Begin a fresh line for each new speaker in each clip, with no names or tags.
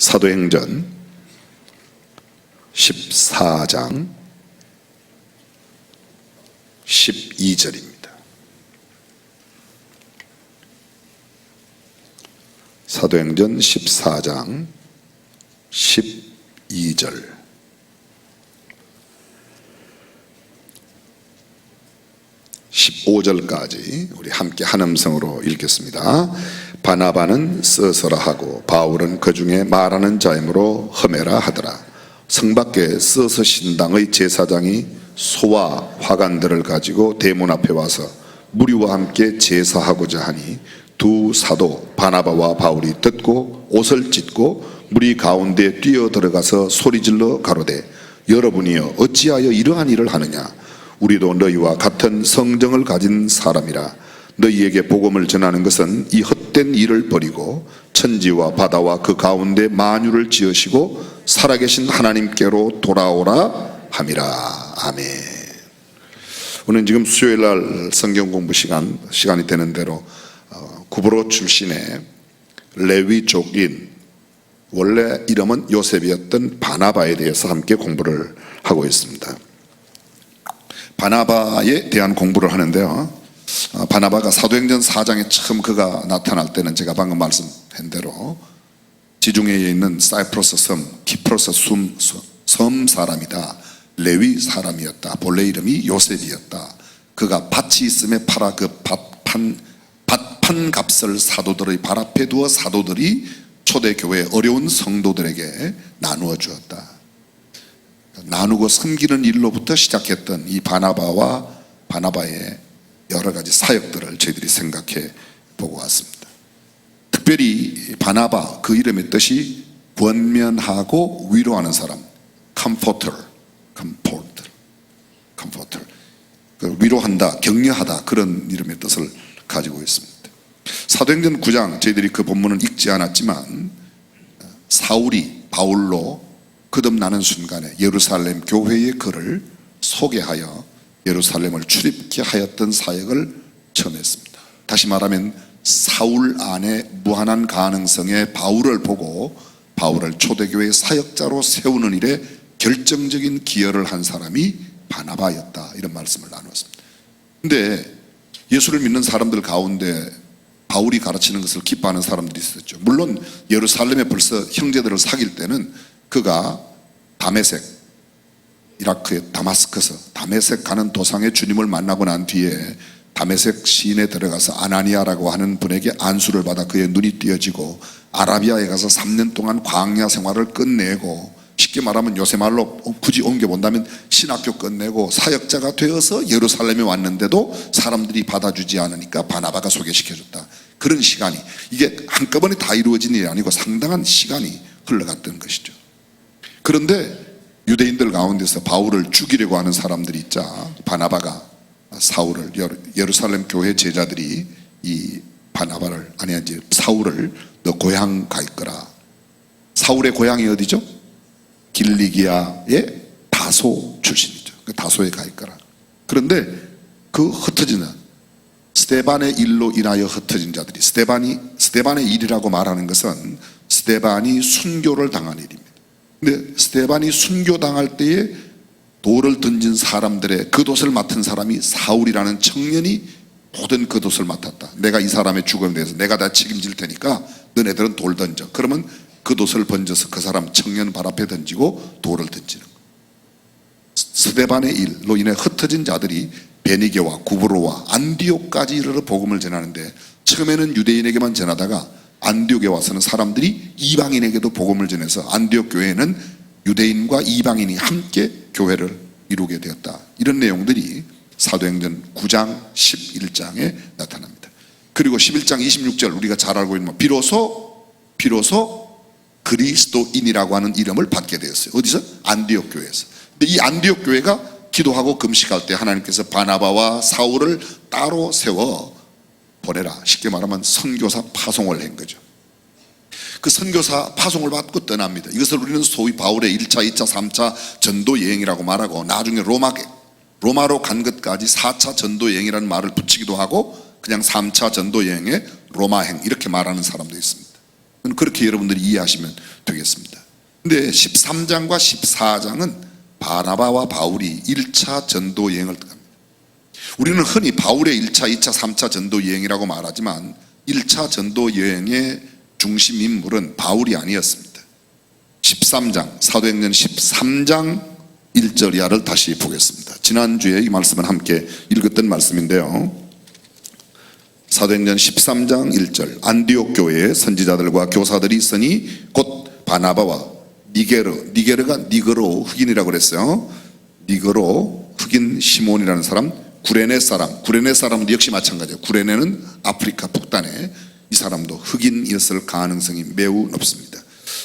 사도행전 14장 12절입니다. 사도행전 14장 12절. (15절까지) 우리 함께 한 음성으로 읽겠습니다. 바나바는 쓰서라 하고 바울은 그 중에 말하는 자이므로 흠에라 하더라. 성 밖에 쓰서 신당의 제사장이 소와 화관들을 가지고 대문 앞에 와서 무리와 함께 제사하고자 하니 두 사도 바나바와 바울이 듣고 옷을 찢고 무리 가운데 뛰어들어가서 소리질러 가로되 여러분이여 어찌하여 이러한 일을 하느냐. 우리도 너희와 같은 성정을 가진 사람이라. 너희에게 복음을 전하는 것은 이 헛된 일을 버리고 천지와 바다와 그 가운데 만유를 지으시고 살아계신 하나님께로 돌아오라 함이라. 아멘. 오늘 지금 수요일날 성경 공부 시간이 되는 대로 구브로 출신의 레위족인, 원래 이름은 요셉이었던 바나바에 대해서 함께 공부를 하고 있습니다. 바나바에 대한 공부를 하는데요, 바나바가 사도행전 4장에 처음 그가 나타날 때는 제가 방금 말씀한 대로 지중해에 있는 사이프러스 섬, 키프로스 섬 사람이다. 레위 사람이었다. 본래 이름이 요셉이었다. 그가 밭이 있음에 팔아 그 밭판 값을 사도들의 발 앞에 두어 사도들이 초대교회 어려운 성도들에게 나누어 주었다. 나누고 섬기는 일로부터 시작했던 이 바나바와 바나바의 여러 가지 사역들을 저희들이 생각해 보고 왔습니다. 특별히 바나바, 그 이름의 뜻이 권면하고 위로하는 사람, comforter. 위로한다, 격려하다, 그런 이름의 뜻을 가지고 있습니다. 사도행전 9장, 저희들이 그 본문은 읽지 않았지만 사울이 바울로 거듭나는 순간에 예루살렘 교회의 글을 소개하여 예루살렘을 출입케 하였던 사역을 처음 했습니다. 다시 말하면 사울 안에 무한한 가능성의 바울을 보고 바울을 초대교회 사역자로 세우는 일에 결정적인 기여를 한 사람이 바나바였다, 이런 말씀을 나누었습니다. 근데 예수를 믿는 사람들 가운데 바울이 가르치는 것을 기뻐하는 사람들이 있었죠. 물론 예루살렘에 벌써 형제들을 사귈 때는 그가 다메섹, 이라크의 다메섹 가는 도상에 주님을 만나고 난 뒤에 다메섹 시인에 들어가서 아나니아라고 하는 분에게 안수를 받아 그의 눈이 띄어지고 아라비아에 가서 3년 동안 광야 생활을 끝내고, 쉽게 말하면 요새 말로 굳이 옮겨본다면 신학교 끝내고 사역자가 되어서 예루살렘에 왔는데도 사람들이 받아주지 않으니까 바나바가 소개시켜줬다. 그런 시간이, 이게 한꺼번에 다 이루어진 일이 아니고 상당한 시간이 흘러갔던 것이죠. 그런데 유대인들 가운데서 바울을 죽이려고 하는 사람들이 있자 바나바가 사울을, 예루살렘 교회 제자들이 이 바나바를, 사울을 너 고향 가 있거라. 사울의 고향이 어디죠? 길리기아의 다소 출신이죠. 다소에 가 있거라. 그런데 그 흩어진 스데반의 일로 인하여 흩어진 자들이, 스데반의 일이라고 말하는 것은 스데반이 순교를 당한 일입니다. 근데 스데반이 순교당할 때에 돌을 던진 사람들의 겉옷을 맡은 사람이 사울이라는 청년이 모든 겉옷을 맡았다. 내가 이 사람의 죽음에 대해서 내가 다 책임질 테니까 너네들은 돌 던져. 그러면 겉옷을 번져서 그 사람 청년 발 앞에 던지고 돌을 던지는 거예요. 스데반의 일로 인해 흩어진 자들이 베니게와 구브로와 안디옥까지 이르러 복음을 전하는데, 처음에는 유대인에게만 전하다가 안디옥에 와서는 사람들이 이방인에게도 복음을 전해서 안디옥 교회는 유대인과 이방인이 함께 교회를 이루게 되었다. 이런 내용들이 사도행전 9장 11장에 나타납니다. 그리고 11장 26절, 우리가 잘 알고 있는 비로소 그리스도인이라고 하는 이름을 받게 되었어요. 어디서? 안디옥 교회에서. 근데 이 안디옥 교회가 기도하고 금식할 때 하나님께서 바나바와 사울을 따로 세워 보내라. 쉽게 말하면 선교사 파송을 한 거죠. 그 선교사 파송을 받고 떠납니다. 이것을 우리는 소위 바울의 1차, 2차, 3차 전도 여행이라고 말하고, 나중에 로마로 간 것까지 4차 전도 여행이라는 말을 붙이기도 하고, 그냥 3차 전도 여행의 로마행, 이렇게 말하는 사람도 있습니다. 그렇게 여러분들이 이해하시면 되겠습니다. 근데 13장과 14장은 바나바와 바울이 1차 전도 여행을 갑니다. 우리는 흔히 바울의 1차, 2차, 3차 전도 여행이라고 말하지만 1차 전도 여행의 중심 인물은 바울이 아니었습니다. 13장, 사도행전 13장 1절 이하를 다시 보겠습니다. 지난주에 이 말씀은 함께 읽었던 말씀인데요. 사도행전 13장 1절, 안디옥 교회에 선지자들과 교사들이 있으니 곧 바나바와 니게르가 니그로 흑인이라고 그랬어요. 니그로 흑인 시몬이라는 사람, 구레네 사람도 역시 마찬가지예요. 구레네는 아프리카 북단에, 이 사람도 흑인이었을 가능성이 매우 높습니다.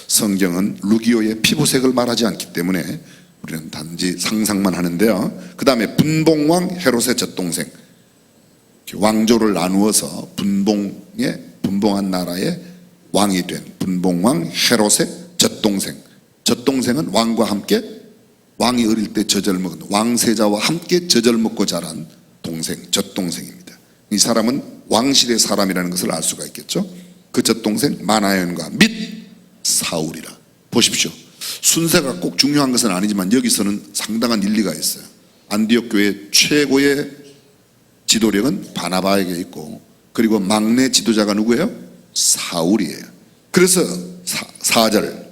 성경은 루기오의 피부색을 말하지 않기 때문에 우리는 단지 상상만 하는데요. 그 다음에 분봉왕 헤롯의 젖동생, 왕조를 나누어서 분봉한 나라의 왕이 된 분봉왕 헤롯의 젖동생은 왕과 함께, 왕이 어릴 때 젖을 먹은 왕세자와 함께 젖을 먹고 자란 젖동생입니다. 이 사람은 왕실의 사람이라는 것을 알 수가 있겠죠. 그 젖동생 마나연과 및 사울이라. 보십시오. 순서가 꼭 중요한 것은 아니지만 여기서는 상당한 일리가 있어요. 안디옥 교회 최고의 지도력은 바나바에게 있고, 그리고 막내 지도자가 누구예요? 사울이에요. 그래서 4절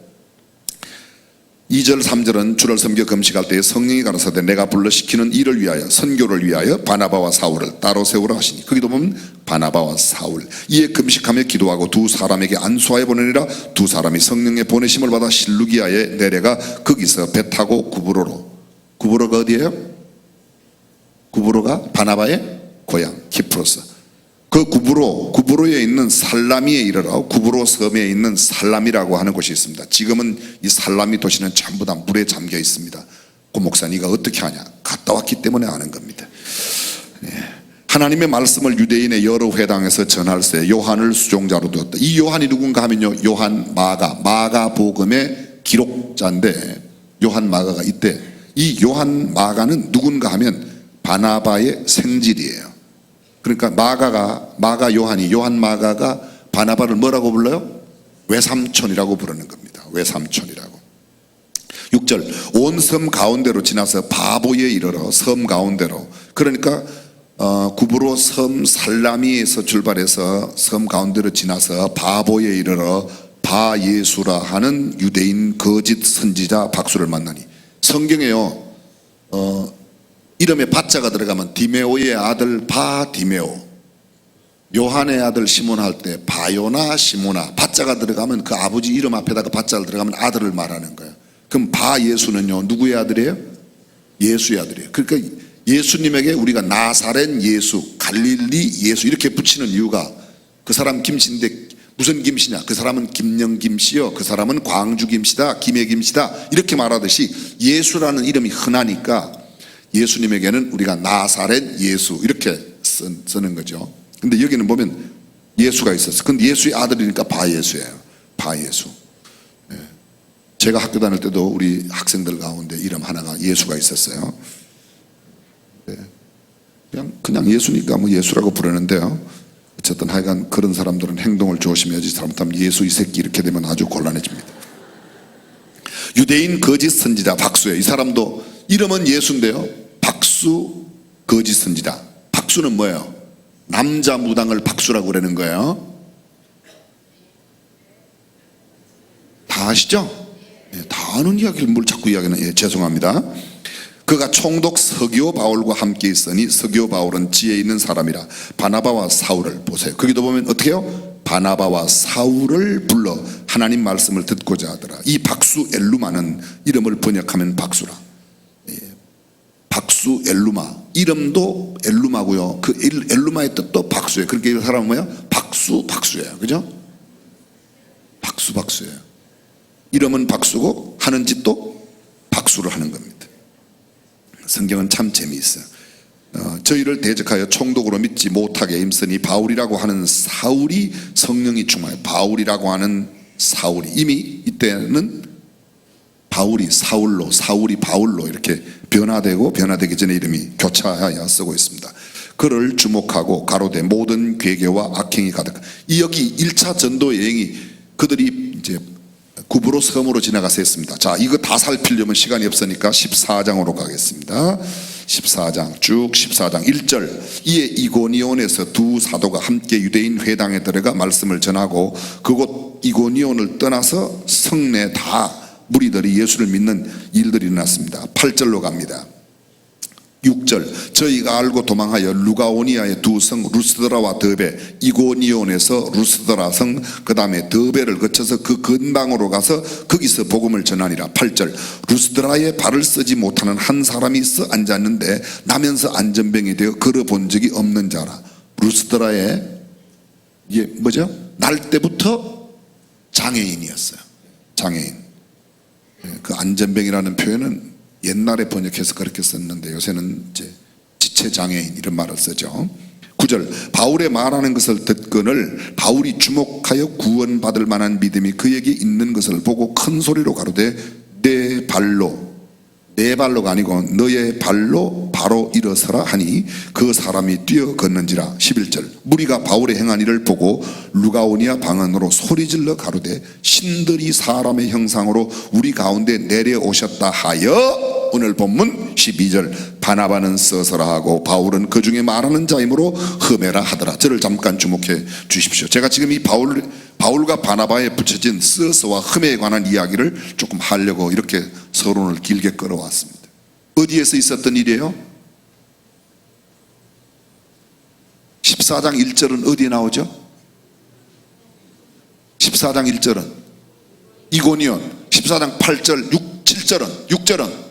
2절 3절은 주를 섬겨 금식할 때에 성령이 가라사대 내가 불러 시키는 일을 위하여, 선교를 위하여 바나바와 사울을 따로 세우라 하시니, 거기도 보면 바나바와 사울, 이에 금식하며 기도하고 두 사람에게 안수하여 보내니라. 두 사람이 성령의 보내심을 받아 실루기아에 내려가 거기서 배 타고 구브로가 어디예요? 구브로가 바나바의 고향 키프로스. 그 구브로에 있는 살라미에 이르러 구브로 섬에 있는 살라미라고 하는 곳이 있습니다. 지금은 이 살라미 도시는 전부 다 물에 잠겨 있습니다. 고 목사, 네가 어떻게 하냐? 갔다 왔기 때문에 아는 겁니다. 하나님의 말씀을 유대인의 여러 회당에서 전할세 요한을 수종자로 두었다. 이 요한이 누군가 하면요, 요한 마가복음의 기록자인데, 요한 마가가 있대. 이 요한 마가는 누군가 하면 바나바의 생질이에요. 그러니까 요한 마가가 바나바를 뭐라고 불러요? 외삼촌이라고 부르는 겁니다. 외삼촌이라고. 6절, 온 섬 가운데로 지나서 바보에 이르러 섬 가운데로, 그러니까 구브로 섬 살라미에서 출발해서 섬 가운데로 지나서 바보에 이르러 바예수라 하는 유대인 거짓 선지자 박수를 만나니, 성경에요 이름에 바자가 들어가면 디메오의 아들 바디메오, 요한의 아들 시몬 할 때 바요나 시모나, 바자가 들어가면 그 아버지 이름 앞에다가 바자를 들어가면 아들을 말하는 거예요. 그럼 바예수는요 누구의 아들이에요? 예수의 아들이에요. 그러니까 예수님에게 우리가 나사렛 예수, 갈릴리 예수 이렇게 붙이는 이유가, 그 사람 김씨인데 무슨 김씨냐? 그 사람은 김영 김씨요, 그 사람은 광주 김씨다, 김해 김씨다, 이렇게 말하듯이 예수라는 이름이 흔하니까 예수님에게는 우리가 나사렛 예수 이렇게 쓰는 거죠. 근데 여기는 보면 예수가 있었어. 근데 예수의 아들이니까 바예수예요. 바예수. 제가 학교 다닐 때도 우리 학생들 가운데 이름 하나가 예수가 있었어요. 그냥 예수니까 뭐 예수라고 부르는데요. 어쨌든 하여간 그런 사람들은 행동을 조심해야지, 잘못하면 예수 이 새끼 이렇게 되면 아주 곤란해집니다. 유대인 거짓 선지자 박수예요. 이 사람도 이름은 예수인데요, 박수 거짓 선지자. 박수는 뭐예요? 남자 무당을 박수라고 그러는 거예요. 다 아시죠? 다 아는 이야기를 뭘 자꾸 이야기는, 죄송합니다. 그가 총독 서기오 바울과 함께 있으니 서기오 바울은 지혜 있는 사람이라 바나바와 사울을, 보세요, 거기도 보면 어떻게 해요? 바나바와 사울을 불러 하나님 말씀을 듣고자 하더라. 이 박수 엘루마는 이름을 번역하면 박수라. 박수 엘루마, 이름도 엘루마고요, 그 엘루마의 뜻도 박수예요. 그렇게 이 사람은 뭐야? 박수예요. 그죠? 박수예요. 이름은 박수고 하는 짓도 박수를 하는 겁니다. 성경은 참 재미있어요. 저희를 대적하여 총독으로 믿지 못하게 힘쓰니 바울이라고 하는 사울이 성령이 충만해. 바울이라고 하는 사울이, 이미 이때는 바울이 사울로, 사울이 바울로 이렇게 변화되기 전에 이름이 교차하여 쓰고 있습니다. 그를 주목하고 가로되 모든 괴계와 악행이 가득. 이 여기 1차 전도 여행이 그들이 이제 구브로 섬으로 지나가서 했습니다. 자, 이거 다 살피려면 시간이 없으니까 14장으로 가겠습니다. 14장 쭉 14장 1절. 이에 이고니온에서 두 사도가 함께 유대인 회당에 들어가 말씀을 전하고 그곳 이고니온을 떠나서 성내 다 무리들이 예수를 믿는 일들이 일어났습니다. 8절로 갑니다. 6절. 저희가 알고 도망하여 루가오니아의 두 성 루스드라와 더베, 이고니온에서 루스드라 성 그 다음에 더베를 거쳐서 그 근방으로 가서 거기서 복음을 전하니라. 8절. 루스드라에 발을 쓰지 못하는 한 사람이 있어 앉았는데 나면서 안전병이 되어 걸어본 적이 없는 자라. 루스드라에 이게 뭐죠? 날 때부터 장애인이었어요. 장애인. 그 안전병이라는 표현은 옛날에 번역해서 그렇게 썼는데 요새는 이제 지체장애인 이런 말을 쓰죠. 9절. 바울의 말하는 것을 듣거늘 바울이 주목하여 구원받을 만한 믿음이 그에게 있는 것을 보고 큰 소리로 가로되 내 발로가 아니고 너의 발로 바로 일어서라 하니 그 사람이 뛰어 걷는지라. 11절. 무리가 바울의 행한 일을 보고 루가오니아 방언으로 소리질러 가로되 신들이 사람의 형상으로 우리 가운데 내려오셨다 하여. 오늘 본문 12절. 바나바는 서서라 하고 바울은 그 중에 말하는 자이므로 흠에라 하더라. 저를 잠깐 주목해 주십시오. 제가 지금 이 바울과 바나바에 붙여진 서서와 흠에 관한 이야기를 조금 하려고 이렇게 서론을 길게 끌어왔습니다. 어디에서 있었던 일이에요? 14장 1절은 어디에 나오죠? 14장 1절은 이고니온. 14장 8절 6절은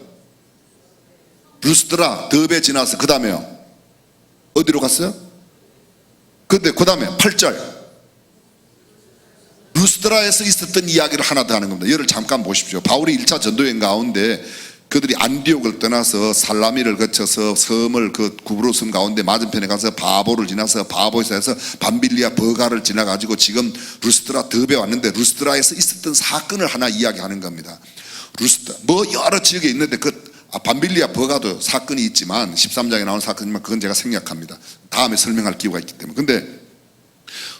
루스드라 더베 지나서 그 다음에요 어디로 갔어요? 근데 그 다음에 8절 루스드라에서 있었던 이야기를 하나 더 하는 겁니다. 이를 잠깐 보십시오. 바울이 1차 전도여행 가운데 그들이 안디옥을 떠나서 살라미를 거쳐서 섬을 그 구브로 섬 가운데 맞은편에 가서 바보를 지나서 바보에서 해서 밤빌리아 버가를 지나가지고 지금 루스드라 더베 왔는데 루스드라에서 있었던 사건을 하나 이야기하는 겁니다. 루스드라 뭐 여러 지역에 있는데 밤빌리아 버가도 사건이 있지만 13장에 나온 사건이지만 그건 제가 생략합니다. 다음에 설명할 기회가 있기 때문에. 근데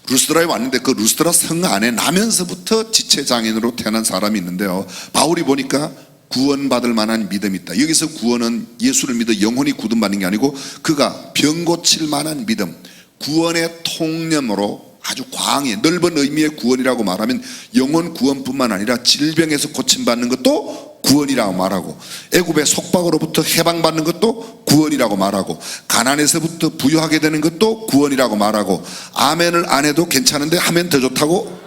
루스드라에 왔는데 그 루스드라 성 안에 나면서부터 지체장애인으로 태어난 사람이 있는데요, 바울이 보니까 구원받을 만한 믿음이 있다. 여기서 구원은 예수를 믿어 영혼이 구원받는 게 아니고 그가 병 고칠 만한 믿음, 구원의 통념으로 아주 광의 넓은 의미의 구원이라고 말하면 영혼 구원뿐만 아니라 질병에서 고침받는 것도 구원이라고 말하고, 애굽의 속박으로부터 해방받는 것도 구원이라고 말하고, 가난에서부터 부유하게 되는 것도 구원이라고 말하고, 아멘을 안 해도 괜찮은데 하면 더 좋다고?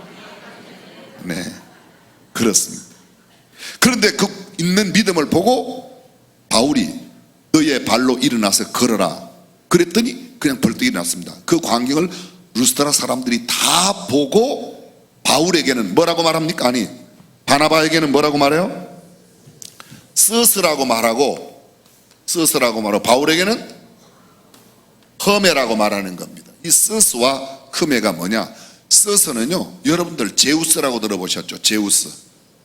네, 그렇습니다. 그런데 그 있는 믿음을 보고 바울이 너의 발로 일어나서 걸어라 그랬더니 그냥 벌떡 일어났습니다. 그 광경을 루스드라 사람들이 다 보고 바울에게는 뭐라고 말합니까? 아니, 바나바에게는 뭐라고 말해요? 스스라고 말하고, 바울에게는 허메라고 말하는 겁니다. 이 스스와 허메가 뭐냐? 스스는요, 여러분들 제우스라고 들어보셨죠?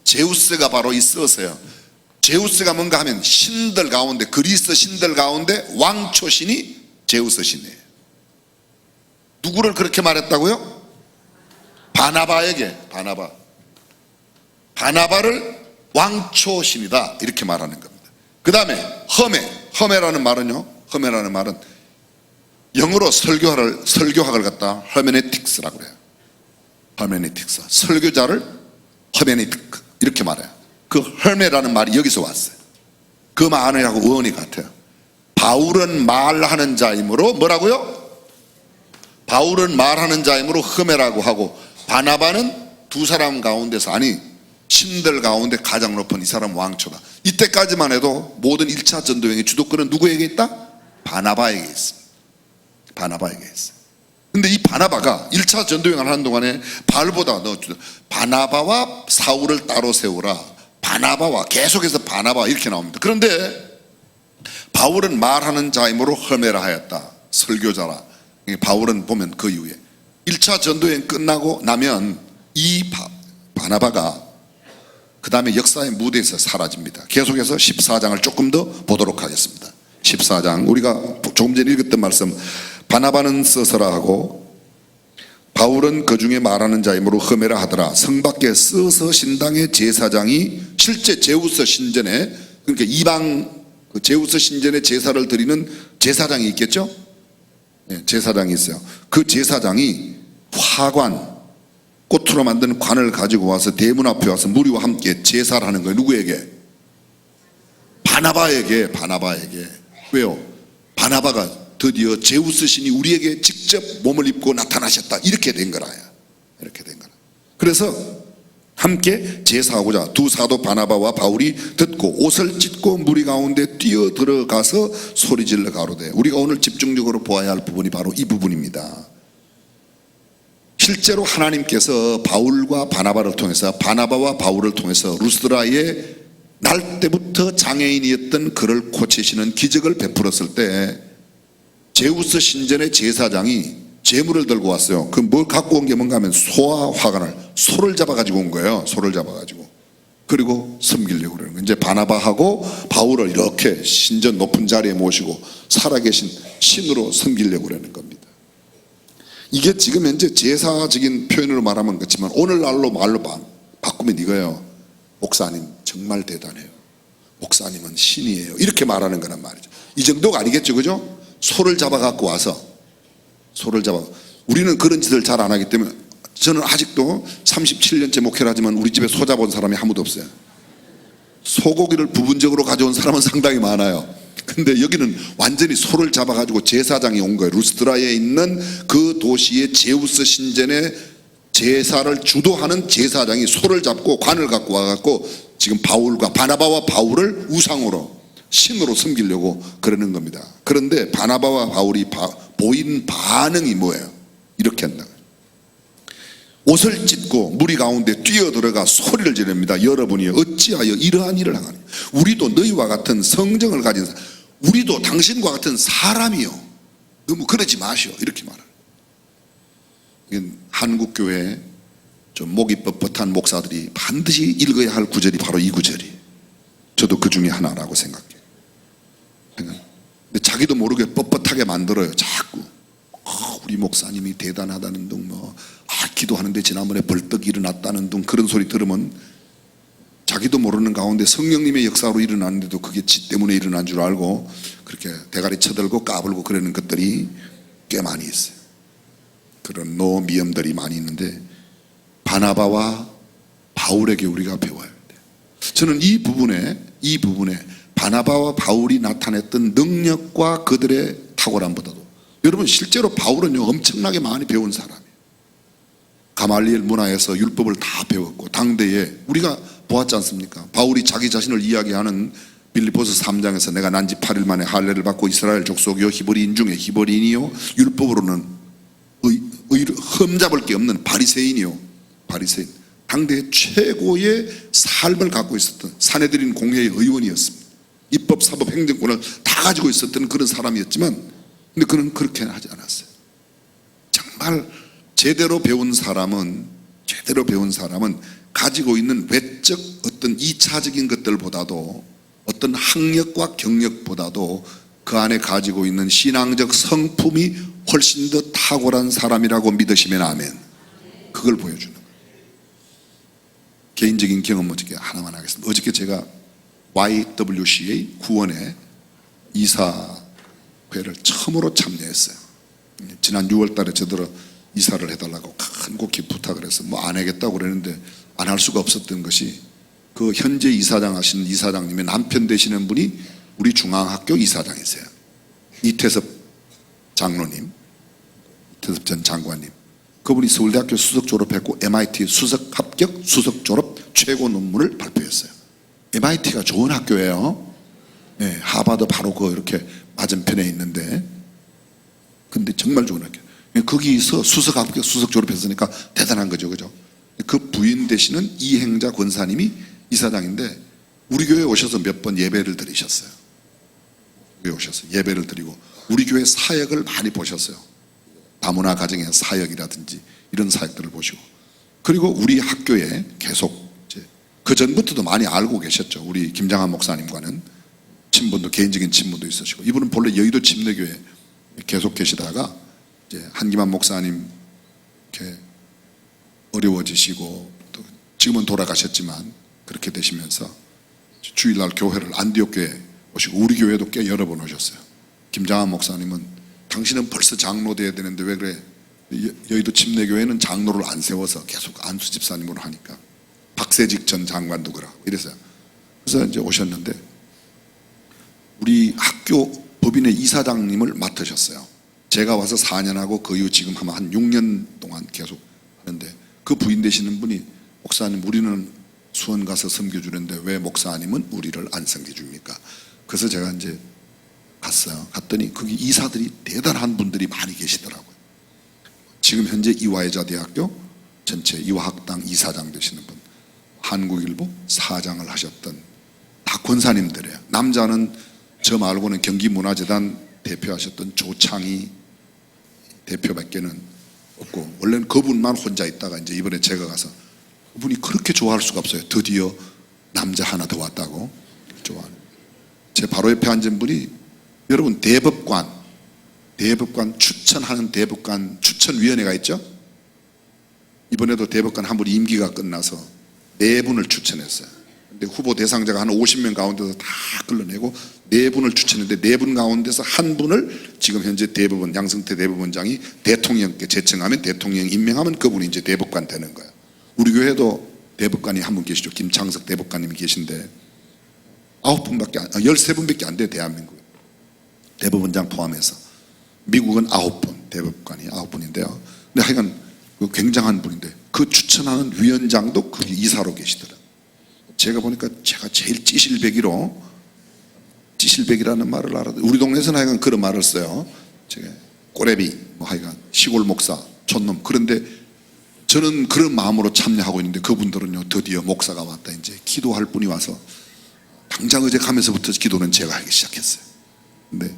제우스가 바로 이 스스예요. 제우스가 뭔가 하면 신들 가운데, 그리스 신들 가운데 왕초신이 제우스 신이에요. 누구를 그렇게 말했다고요? 바나바에게, 바나바를 왕초신이다 이렇게 말하는 겁니다. 그 다음에 허메라는 말은요, 영어로 설교학을 갖다 허메네틱스라고 그래요. 허메네틱스, 설교자를 허메네틱 이렇게 말해요. 그 허메라는 말이 여기서 왔어요. 그 말하고 어원이 같아요. 바울은 말하는 자이므로 뭐라고요? 바울은 말하는 자이므로 허메라고 하고, 바나바는 두 사람 가운데서, 아니 신들 가운데 가장 높은 이 사람 왕초다. 이때까지만 해도 모든 1차 전도여행의 주도권은 누구에게 있다? 바나바에게 있습니다. 바나바에게 있어요. 근데 이 바나바가 1차 전도여행을 하는 동안에 바울보다 바나바와 사울을 따로 세우라, 바나바와 계속해서 바나바 이렇게 나옵니다. 그런데 바울은 말하는 자이므로 허메라 하였다, 설교자라. 바울은 보면 그 이후에 1차 전도여행 끝나고 나면 이 바나바가 그 다음에 역사의 무대에서 사라집니다. 계속해서 14장을 조금 더 보도록 하겠습니다. 14장 우리가 조금 전에 읽었던 말씀, 바나바는 서서라 하고 바울은 그 중에 말하는 자이므로 흠해라 하더라. 성 밖에 서서 신당의 제사장이 실제 제우스 신전에, 그러니까 이방 그 제우스 신전에 제사를 드리는 제사장이 있겠죠? 네, 제사장이 있어요. 그 제사장이 화관, 꽃으로 만든 관을 가지고 와서 대문 앞에 와서 무리와 함께 제사를 하는 거예요. 누구에게? 바나바에게. 왜요? 바나바가 드디어 제우스 신이 우리에게 직접 몸을 입고 나타나셨다. 이렇게 된 거라. 그래서 함께 제사하고자 두 사도 바나바와 바울이 듣고 옷을 찢고 무리 가운데 뛰어 들어가서 소리질러 가로되. 우리가 오늘 집중적으로 보아야 할 부분이 바로 이 부분입니다. 실제로 하나님께서 바울과 바나바를 통해서, 바나바와 바울을 통해서 루스드라의 날 때부터 장애인이었던 그를 고치시는 기적을 베풀었을 때 제우스 신전의 제사장이 제물을 들고 왔어요. 그 뭘 갖고 온 게 뭔가 하면 소와 화관을, 소를 잡아가지고 온 거예요. 소를 잡아가지고. 그리고 섬기려고 그러는 거예요. 이제 바나바하고 바울을 이렇게 신전 높은 자리에 모시고 살아계신 신으로 섬기려고 그러는 겁니다. 이게 지금 현재 제사적인 표현으로 말하면 그렇지만 오늘날로 말로 바꾸면 이거예요. 목사님 정말 대단해요. 목사님은 신이에요. 이렇게 말하는 거란 말이죠. 이 정도가 아니겠죠, 그죠? 소를 잡아 갖고 와서, 우리는 그런 짓을 잘 안 하기 때문에, 저는 아직도 37년째 목회를 하지만 우리 집에 소 잡아온 사람이 아무도 없어요. 소고기를 부분적으로 가져온 사람은 상당히 많아요. 근데 여기는 완전히 소를 잡아가지고 제사장이 온 거예요. 루스드라에 있는 그 도시의 제우스 신전의 제사를 주도하는 제사장이 소를 잡고 관을 갖고 와갖고 지금 바울과 바나바와 바울을 우상으로, 신으로 섬기려고 그러는 겁니다. 그런데 바나바와 바울이 보인 반응이 뭐예요? 이렇게 한다. 옷을 찢고 무리 가운데 뛰어들어가 소리를 지릅니다. 여러분이 어찌하여 이러한 일을 하나니? 우리도 너희와 같은 성정을 가진 사람, 우리도 당신과 같은 사람이요. 너무 그러지 마시오. 이렇게 말하는. 한국교회 좀 목이 뻣뻣한 목사들이 반드시 읽어야 할 구절이 바로 이 구절이. 저도 그 중에 하나라고 생각해요. 근데 자기도 모르게 뻣뻣하게 만들어요. 자꾸. 우리 목사님이 대단하다는 둥, 기도하는데 지난번에 벌떡 일어났다는 둥, 그런 소리 들으면 자기도 모르는 가운데 성령님의 역사로 일어났는데도 그게 지 때문에 일어난 줄 알고 그렇게 대가리 쳐들고 까불고 그러는 것들이 꽤 많이 있어요. 그런 노미엄들이 많이 있는데 바나바와 바울에게 우리가 배워야 돼요. 저는 이 부분에 바나바와 바울이 나타냈던 능력과 그들의 탁월함보다도, 여러분 실제로 바울은요 엄청나게 많이 배운 사람이에요. 가말리엘 문화에서 율법을 다 배웠고, 당대에 우리가 보았지 않습니까? 바울이 자기 자신을 이야기하는 빌립보서 3장에서 내가 난 지 8일 만에 할례를 받고 이스라엘 족속이요 히브리인 중에 히브리인이요 율법으로는 흠잡을 게 없는 바리새인이요, 바리새인, 당대의 최고의 삶을 갖고 있었던 사내들인 공회의 의원이었습니다. 입법, 사법, 행정권을 다 가지고 있었던 그런 사람이었지만, 근데 그는 그렇게 하지 않았어요. 정말 제대로 배운 사람은 가지고 있는 외적 어떤 2차적인 것들보다도, 어떤 학력과 경력보다도 그 안에 가지고 있는 신앙적 성품이 훨씬 더 탁월한 사람이라고 믿으시면 아멘. 그걸 보여주는 거예요. 개인적인 경험 어저께 하나만 하겠습니다. 어저께 제가 YWCA 구원의 이사회를 처음으로 참여했어요. 지난 6월 달에 저더러 이사를 해달라고 간곡히 부탁을 해서 안 하겠다고 그랬는데 안 할 수가 없었던 것이, 그 현재 이사장 하시는 이사장님의 남편 되시는 분이 우리 중앙학교 이사장이세요. 이태섭 장로님, 이태섭 전 장관님. 그분이 서울대학교 수석 졸업했고 MIT 수석 합격, 수석 졸업 최고 논문을 발표했어요. MIT가 좋은 학교예요. 네, 하버드 바로 그 이렇게 맞은편에 있는데, 근데 정말 좋은 학교. 거기서 수석 합격, 수석 졸업했으니까 대단한 거죠, 그죠? 그 부인 되시는 이행자 권사님이 이사장인데 우리 교회에 오셔서 몇 번 예배를 드리셨어요. 교회에 오셔서 예배를 드리고 우리 교회 사역을 많이 보셨어요. 다문화 가정의 사역이라든지 이런 사역들을 보시고, 그리고 우리 학교에 계속 그 전부터도 많이 알고 계셨죠. 우리 김장한 목사님과는 친분도, 개인적인 친분도 있으시고, 이분은 본래 여의도 침례교회 계속 계시다가 이제 한기만 목사님 이렇게 어려워지시고 또 지금은 돌아가셨지만 그렇게 되시면서 주일날 교회를 안디옥 교회 오시고 우리 교회도 꽤 여러 번 오셨어요. 김장한 목사님은 당신은 벌써 장로 돼야 되는데 왜 그래? 여의도 침례교회는 장로를 안 세워서 계속 안수 집사님으로 하니까 박세직 전 장관도 그러고 이래서요. 그래서 이제 오셨는데 우리 학교 법인의 이사장님을 맡으셨어요. 제가 와서 4년 하고 그 이후 지금 한 6년 동안 계속 하는데 그 부인 되시는 분이 목사님 우리는 수원 가서 섬겨주는데 왜 목사님은 우리를 안 섬겨줍니까? 그래서 제가 이제 갔어요. 갔더니 거기 이사들이 대단한 분들이 많이 계시더라고요. 지금 현재 이화여자대학교 전체 이화학당 이사장 되시는 분, 한국일보 사장을 하셨던 다 권사님들이에요. 남자는 저 말고는 경기문화재단 대표하셨던 조창희 대표밖에는 없고 원래는 그분만 혼자 있다가 이제 이번에 제가 가서 그분이 그렇게 좋아할 수가 없어요. 드디어 남자 하나 더 왔다고 좋아하는. 제 바로 옆에 앉은 분이 여러분 대법관 추천하는 대법관 추천위원회가 있죠. 이번에도 대법관 한 분이 임기가 끝나서 4분을 추천했어요. 근데 후보 대상자가 한 50명 가운데서 다 끌어내고 4분을 추천했는데 4분 가운데서 한 분을 지금 현재 대법원 양승태 대법원장이 대통령께 제청하면 대통령 임명하면 그분이 이제 대법관 되는 거예요. 우리 교회도 대법관이 한 분 계시죠. 김창석 대법관님이 계신데 13분밖에 안 돼요. 대한민국에 대법원장 포함해서. 미국은 9분 대법관이 9분인데요. 근데 하여간 굉장한 분인데 그 추천하는 위원장도 거기 이사로 계시더라고요. 제가 보니까 제가 제일 찌실백이라는 말을 알아요. 우리 동네에서는 하여간 그런 말을 써요. 제가 꼬레비 뭐 하여간 시골 목사 촌놈. 그런데 저는 그런 마음으로 참여하고 있는데 그분들은요 드디어 목사가 왔다 이제 기도할 분이 와서 당장 어제 가면서부터 기도는 제가 하기 시작했어요. 근데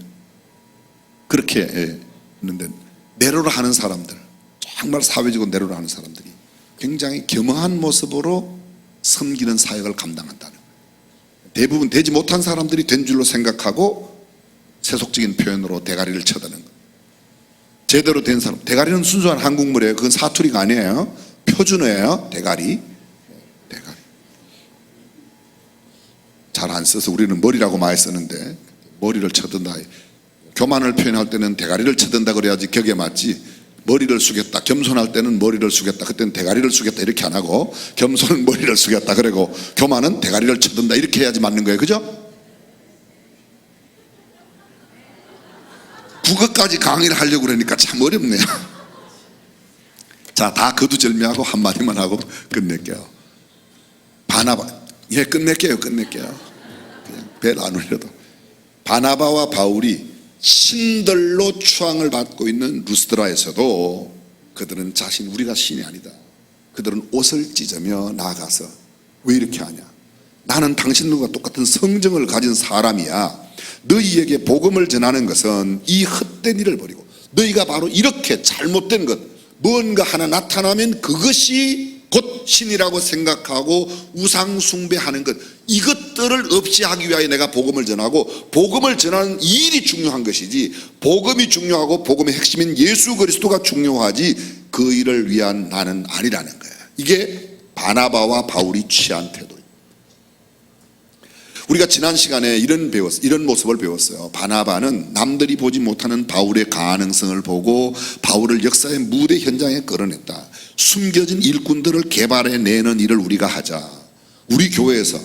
그렇게 했는데 내로라 하는 사람들 정말 사회적으로 내로라 하는 사람들이 굉장히 겸허한 모습으로 섬기는 사역을 감당한다는 거예요. 대부분 되지 못한 사람들이 된 줄로 생각하고 세속적인 표현으로 대가리를 쳐드는 거예요. 제대로 된 사람, 대가리는 순수한 한국말이에요. 그건 사투리가 아니에요. 표준어예요. 대가리. 잘 안 써서 우리는 머리라고 많이 쓰는데 머리를 쳐든다. 교만을 표현할 때는 대가리를 쳐든다 그래야지 격에 맞지. 머리를 숙였다. 겸손할 때는 머리를 숙였다. 그때는 대가리를 숙였다 이렇게 안 하고 겸손은 머리를 숙였다 그러고 교만은 대가리를 쳐든다 이렇게 해야지 맞는 거예요. 그죠? 국어까지 강의를 하려고 그러니까 참 어렵네요. 자, 다 거두절미하고 한마디만 하고 끝낼게요. 끝낼게요. 그냥 벨 안 울려도. 바나바와 바울이 신들로 추앙을 받고 있는 루스드라에서도 그들은 우리가 신이 아니다. 그들은 옷을 찢으며 나아가서 왜 이렇게 하냐? 나는 당신들과 똑같은 성정을 가진 사람이야. 너희에게 복음을 전하는 것은 이 헛된 일을 버리고 너희가 바로 이렇게 잘못된 것 뭔가 하나 나타나면 그것이 곧 신이라고 생각하고 우상 숭배하는 것 이것들을 없이 하기 위하여 내가 복음을 전하고 복음을 전하는 이 일이 중요한 것이지 복음이 중요하고 복음의 핵심인 예수 그리스도가 중요하지 그 일을 위한 나는 아니라는 거예요. 이게 바나바와 바울이 취한 태도입니다. 우리가 지난 시간에 이런 모습을 배웠어요. 바나바는 남들이 보지 못하는 바울의 가능성을 보고 바울을 역사의 무대 현장에 끌어냈다. 숨겨진 일꾼들을 개발해내는 일을 우리가 하자. 우리 교회에서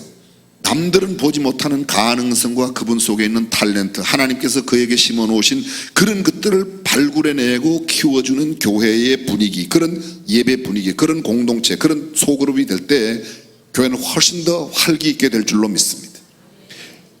남들은 보지 못하는 가능성과 그분 속에 있는 탤런트 하나님께서 그에게 심어놓으신 그런 것들을 발굴해내고 키워주는 교회의 분위기, 그런 예배 분위기, 그런 공동체, 그런 소그룹이 될 때 교회는 훨씬 더 활기 있게 될 줄로 믿습니다.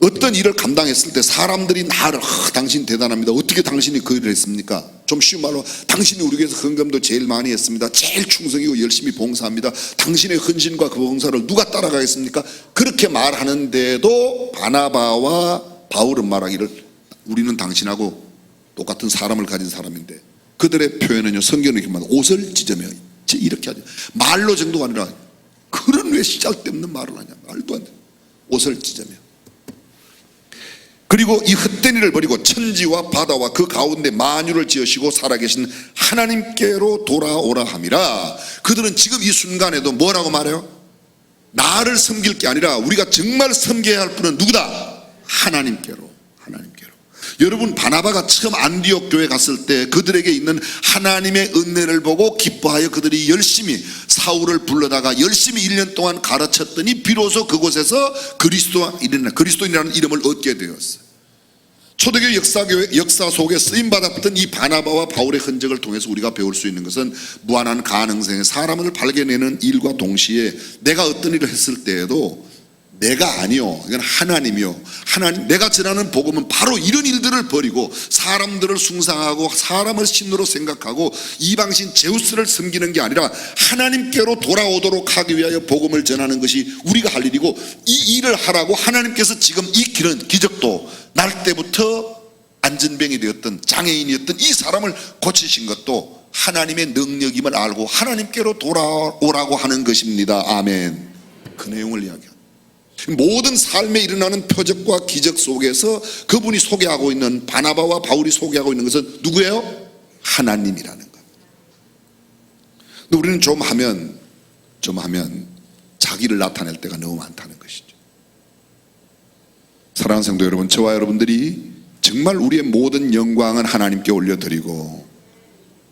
어떤 일을 감당했을 때 사람들이 나를 당신 대단합니다. 어떻게 당신이 그 일을 했습니까? 좀 쉬운 말로 당신이 우리 교회에서 헌금도 제일 많이 했습니다. 제일 충성이고 열심히 봉사합니다. 당신의 헌신과 그 봉사를 누가 따라가겠습니까? 그렇게 말하는데도 바나바와 바울은 말하기를 우리는 당신하고 똑같은 사람을 가진 사람인데 그들의 표현은요 성경에 이렇게 말 옷을 찢으며 이렇게 하죠. 말로 정도가 아니라 그런 왜 시작되는 말을 하냐. 말도 안 돼. 옷을 찢으며 그리고 이 헛된 일을 버리고 천지와 바다와 그 가운데 만유를 지으시고 살아계신 하나님께로 돌아오라 함이라. 그들은 지금 이 순간에도 뭐라고 말해요? 나를 섬길 게 아니라 우리가 정말 섬겨야 할 분은 누구다? 하나님께로. 여러분, 바나바가 처음 안디옥 교회 갔을 때 그들에게 있는 하나님의 은혜를 보고 기뻐하여 그들이 열심히 사울을 불러다가 열심히 1년 동안 가르쳤더니 비로소 그곳에서 그리스도인이라는 이름을 얻게 되었어요. 초대교회 역사 속에 쓰임받았던 이 바나바와 바울의 흔적을 통해서 우리가 배울 수 있는 것은 무한한 가능성의 사람을 발견해내는 일과 동시에 내가 어떤 일을 했을 때에도 내가 아니요, 이건 하나님이요, 내가 전하는 복음은 바로 이런 일들을 버리고 사람들을 숭상하고 사람을 신으로 생각하고 이방신 제우스를 섬기는 게 아니라 하나님께로 돌아오도록 하기 위하여 복음을 전하는 것이 우리가 할 일이고, 이 일을 하라고 하나님께서 지금 이 길은 기적도 날 때부터 안전병이 되었던 장애인이었던 이 사람을 고치신 것도 하나님의 능력임을 알고 하나님께로 돌아오라고 하는 것입니다. 아멘. 그 내용을 이야기합니다. 모든 삶에 일어나는 표적과 기적 속에서 그분이 소개하고 있는, 바나바와 바울이 소개하고 있는 것은 누구예요? 하나님이라는 것. 근데 우리는 좀 하면 자기를 나타낼 때가 너무 많다는 것이죠. 사랑하는 성도 여러분, 저와 여러분들이 정말 우리의 모든 영광은 하나님께 올려드리고,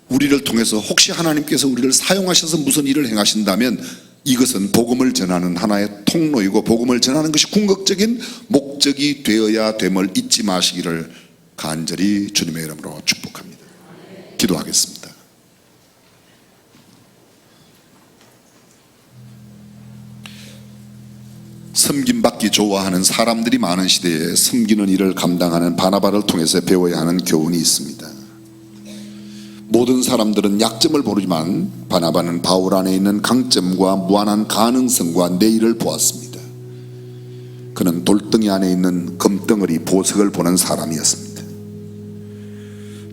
우리를 통해서 혹시 하나님께서 우리를 사용하셔서 무슨 일을 행하신다면 이것은 복음을 전하는 하나의 통로이고, 복음을 전하는 것이 궁극적인 목적이 되어야 됨을 잊지 마시기를 간절히 주님의 이름으로 축복합니다. 기도하겠습니다. 섬김받기 좋아하는 사람들이 많은 시대에 섬기는 일을 감당하는 바나바를 통해서 배워야 하는 교훈이 있습니다. 모든 사람들은 약점을 모르지만 바나바는 바울 안에 있는 강점과 무한한 가능성과 내일을 보았습니다. 그는 돌덩이 안에 있는 금덩어리 보석을 보는 사람이었습니다.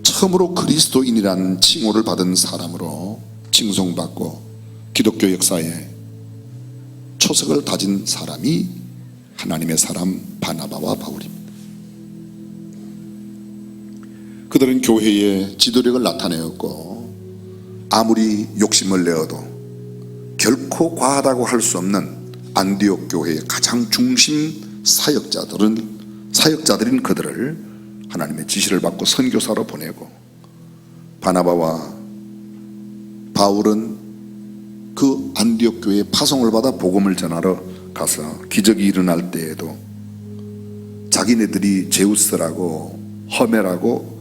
처음으로 그리스도인이라는 칭호를 받은 사람으로 칭송받고 기독교 역사에 초석을 다진 사람이 하나님의 사람 바나바와 바울입니다. 그들은 교회의 지도력을 나타내었고, 아무리 욕심을 내어도 결코 과하다고 할 수 없는 안디옥 교회의 가장 중심 사역자들인 그들을 하나님의 지시를 받고 선교사로 보내고, 바나바와 바울은 그 안디옥 교회의 파송을 받아 복음을 전하러 가서 기적이 일어날 때에도 자기네들이 제우스라고 허메라고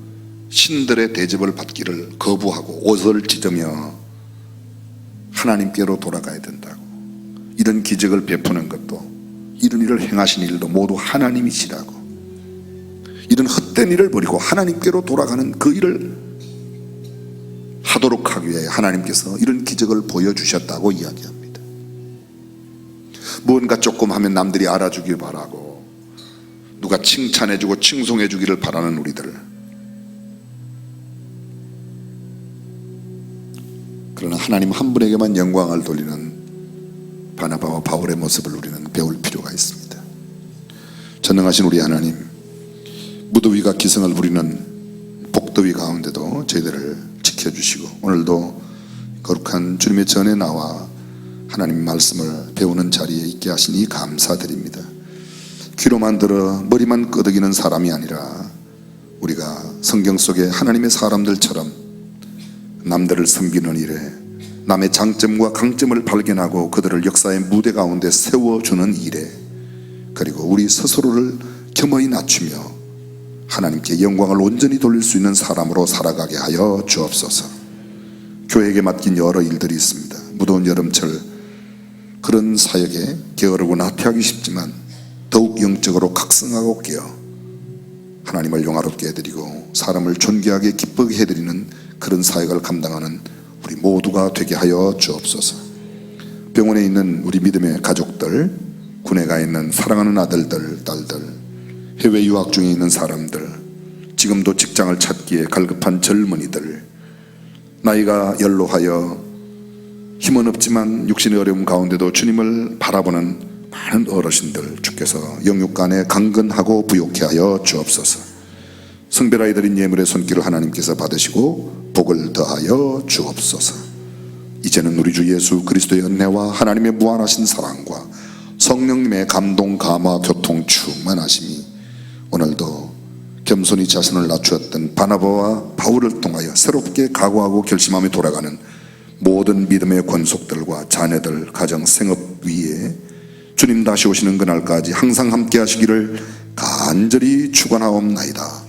신들의 대접을 받기를 거부하고 옷을 찢으며 하나님께로 돌아가야 된다고, 이런 기적을 베푸는 것도, 이런 일을 행하신 일도 모두 하나님이시라고, 이런 헛된 일을 버리고 하나님께로 돌아가는 그 일을 하도록 하기 위해 하나님께서 이런 기적을 보여주셨다고 이야기합니다. 무언가 조금 하면 남들이 알아주길 바라고, 누가 칭찬해주고 칭송해주기를 바라는 우리들, 그러나 하나님 한 분에게만 영광을 돌리는 바나바와 바울의 모습을 우리는 배울 필요가 있습니다. 전능하신 우리 하나님, 무더위가 기승을 부리는 복더위 가운데도 저희들을 지켜주시고, 오늘도 거룩한 주님의 전에 나와 하나님 말씀을 배우는 자리에 있게 하시니 감사드립니다. 귀로만 들어 머리만 끄덕이는 사람이 아니라 우리가 성경 속에 하나님의 사람들처럼 남들을 섬기는 일에 남의 장점과 강점을 발견하고 그들을 역사의 무대 가운데 세워주는 일에, 그리고 우리 스스로를 겸허히 낮추며 하나님께 영광을 온전히 돌릴 수 있는 사람으로 살아가게 하여 주옵소서. 교회에게 맡긴 여러 일들이 있습니다. 무더운 여름철 그런 사역에 게으르고 나태하기 쉽지만 더욱 영적으로 각성하고 깨어 하나님을 영화롭게 해드리고 사람을 존귀하게 기쁘게 해드리는 그런 사역을 감당하는 우리 모두가 되게 하여 주옵소서. 병원에 있는 우리 믿음의 가족들, 군에 가 있는 사랑하는 아들들, 딸들, 해외 유학 중에 있는 사람들, 지금도 직장을 찾기에 갈급한 젊은이들, 나이가 연로하여 힘은 없지만 육신의 어려움 가운데도 주님을 바라보는 많은 어르신들 주께서 영육간에 강건하고 부욕케 하여 주옵소서. 성별아이 드린 예물의 손길을 하나님께서 받으시고 복을 더하여 주옵소서. 이제는 우리 주 예수 그리스도의 은혜와 하나님의 무한하신 사랑과 성령님의 감동 감화 교통 충만하심이 오늘도 겸손히 자신을 낮추었던 바나바와 바울을 통하여 새롭게 각오하고 결심하며 돌아가는 모든 믿음의 권속들과 자녀들 가정 생업 위에 주님 다시 오시는 그날까지 항상 함께 하시기를 간절히 축원하옵나이다.